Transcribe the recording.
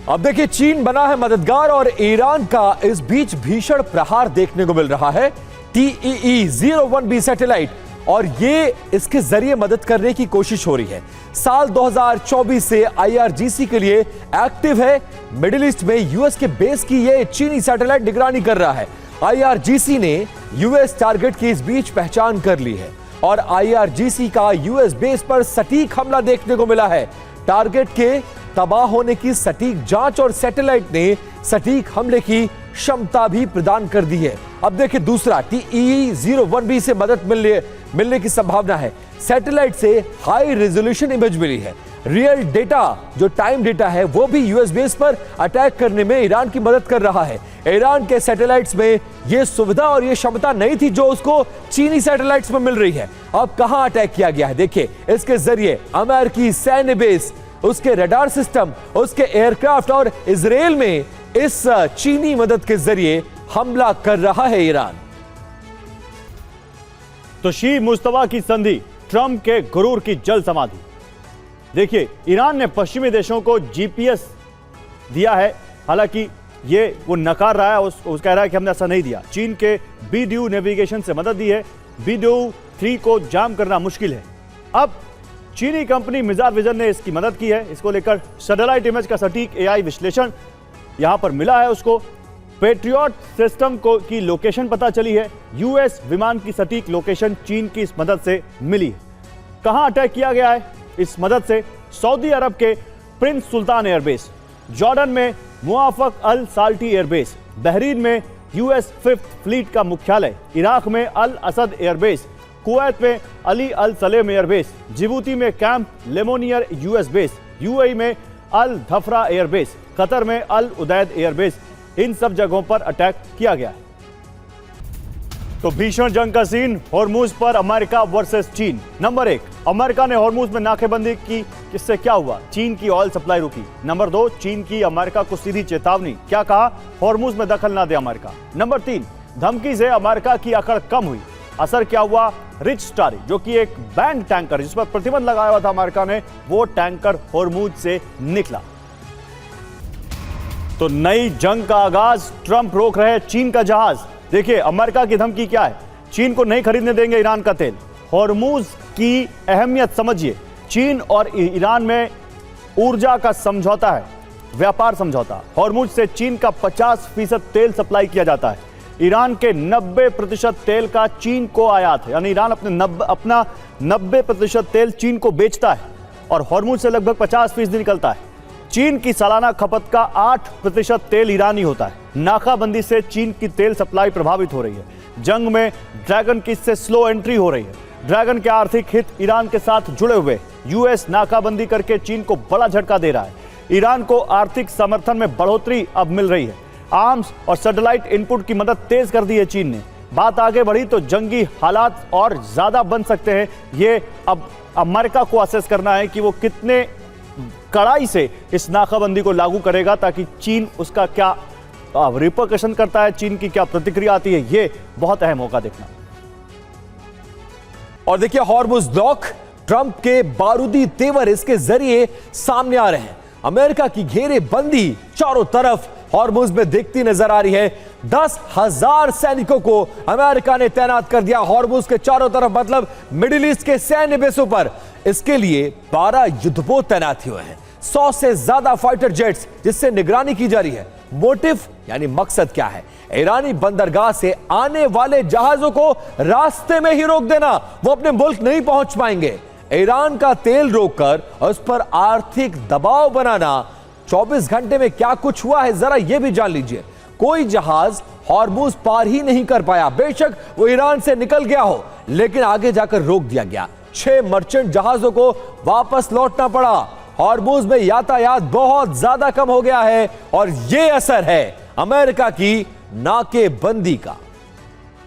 अब देखिए, चीन बना है मददगार और ईरान का इस बीच भीषण प्रहार देखने को मिल रहा है। TEE-01B सैटेलाइट, और ये इसके जरिए मदद करने की कोशिश हो रही है। साल 2024 से IRGC के लिए एक्टिव है। मिडिल ईस्ट में यूएस के बेस की ये चीनी सैटेलाइट निगरानी कर रहा है। IRGC ने यूएस टारगेट की इस बीच पहचान कर ली है और IRGC का यूएस बेस पर सटीक हमला देखने को मिला है। टारगेट के तबाह होने की सटीक जांच और सैटेलाइट ने सटीक हमले की क्षमता भी प्रदान कर दी है। अब देखिए दूसरा, TEE-01B से मदद मिलने की संभावना है। सैटेलाइट से हाई रेजोल्यूशन इमेज मिली है। रियल डेटा, जो टाइम डेटा है, वो भी यूएस बेस पर अटैक करने में ईरान की मदद कर रहा है। ईरान के सैटेलाइट्स में यह सुविधा और यह क्षमता नहीं थी जो उसको चीनी सैटेलाइट्स में मिल रही है। अब कहां अटैक किया गया है देखिए, इसके जरिए अमेरिकी सैन्य बेस, उसके रडार सिस्टम, उसके एयरक्राफ्ट और इजराइल में इस चीनी मदद के जरिए हमला कर रहा है ईरान। तो शी मुस्तफा की संधि, ट्रंप के गुरूर की जल समाधि। देखिए, ईरान ने पश्चिमी देशों को GPS दिया है, हालांकि ये वो नकार रहा है, उस कह रहा है कि हमने ऐसा नहीं दिया। चीन के बीड्यू नेविगेशन से मदद दी है। बीड्यू 3 को जाम करना मुश्किल है। अब चीनी कंपनी मिजार विजन ने इसकी मदद की है। इसको लेकर सैटेलाइट इमेज का सटीक AI विश्लेषण यहां पर मिला है उसको। पेट्रियट सिस्टम की लोकेशन पता चली है। यूएस विमान की सटीक लोकेशन चीन की इस मदद से मिली है। कहां अटैक किया गया है इस मदद से? सऊदी अरब के प्रिंस सुल्तान एयरबेस, जॉर्डन में मुआफक अल साल्टी एयरबेस, बहरीन में यूएस 5th फ्लीट का मुख्यालय, इराक में अल असद एयरबेस, कुवैत में अली अल सलेम एयरबेस, जिबूती में कैंप लेमोनियर यूएस बेस, यूएई में अल धफरा एयरबेस, कतर में अल उदैद एयरबेस, इन सब जगहों पर अटैक किया गया है। तो भीषण जंग का सीन, हॉर्मुज पर अमेरिका वर्सेस चीन। नंबर 1, अमेरिका ने हॉर्मुज में नाकेबंदी की, इससे क्या हुआ? चीन की ऑयल सप्लाई रुकी। नंबर 2, चीन की अमेरिका को सीधी चेतावनी, क्या कहा? हॉर्मुज में दखल ना दे अमेरिका। नंबर 3, धमकी से अमेरिका की अकड़ कम हुई, असर क्या हुआ? रिच स्टारी, जो कि एक बैंड टैंकर जिस पर प्रतिबंध लगाया हुआ था अमेरिका ने, वो टैंकर हॉर्मुज से निकला। तो नई जंग का आगाज, ट्रंप रोक रहे चीन का जहाज। देखिए, अमेरिका की धमकी क्या है? चीन को नहीं खरीदने देंगे ईरान का तेल। हॉर्मुज की अहमियत समझिए। चीन और ईरान में ऊर्जा का समझौता है, व्यापार समझौता। हॉर्मुज से चीन का 50% तेल सप्लाई किया जाता है। ईरान के 90% तेल का चीन को आयात है, यानी ईरान अपना 90% तेल चीन को बेचता है और हॉर्मुज से लगभग 50% निकलता है। चीन की सालाना खपत का 8% तेल ईरानी होता है। नाकाबंदी से चीन की तेल सप्लाई प्रभावित हो रही है। जंग में ड्रैगन की इससे स्लो एंट्री हो रही है। ड्रैगन के आर्थिक हित ईरान के साथ जुड़े हुए। यूएस नाकाबंदी करके चीन को बड़ा झटका दे रहा है। ईरान को आर्थिक समर्थन में बढ़ोतरी अब मिल रही है। आर्म्स और सैटेलाइट इनपुट की मदद तेज कर दी है चीन ने। बात आगे बढ़ी तो जंगी हालात और ज्यादा बन सकते हैं। ये अब अमेरिका को असेस करना है कि वो कितने कड़ाई से इस नाकाबंदी को लागू करेगा, ताकि चीन उसका क्या रिपरकशन करता है, चीन की क्या प्रतिक्रिया आती है, ये बहुत अहम होगा देखना। और देखिए, हॉर्मुज ब्लॉक, ट्रंप के बारूदी तेवर इसके जरिए सामने आ रहे हैं। अमेरिका की घेरेबंदी चारों तरफ हॉर्मुज में दिखती नजर आ रही है। 10,000 सैनिकों को अमेरिका ने तैनात कर दिया हॉर्मुज के चारों तरफ, मतलब मिडिल ईस्ट के सैन्य बेसों पर। इसके लिए 12 युद्धपोत तैनात हुए हैं, 100 से ज्यादा फाइटर जेट्स जिससे निगरानी की जा रही है। मोटिव यानी मकसद क्या है? ईरानी बंदरगाह से आने वाले जहाजों को रास्ते में ही रोक देना, वो अपने मुल्क नहीं पहुंच पाएंगे। ईरान का तेल रोककर उस पर आर्थिक दबाव बनाना। 24 घंटे में क्या कुछ हुआ है जरा यह भी जान लीजिए। कोई जहाज हॉर्मुज पार ही नहीं कर पाया, बेशक वो ईरान से निकल गया हो, लेकिन आगे जाकर रोक दिया गया। 6 मर्चेंट जहाजों को वापस लौटना पड़ा। हॉर्मुज में यातायात बहुत ज्यादा कम हो गया है और यह असर है अमेरिका की नाकेबंदी का।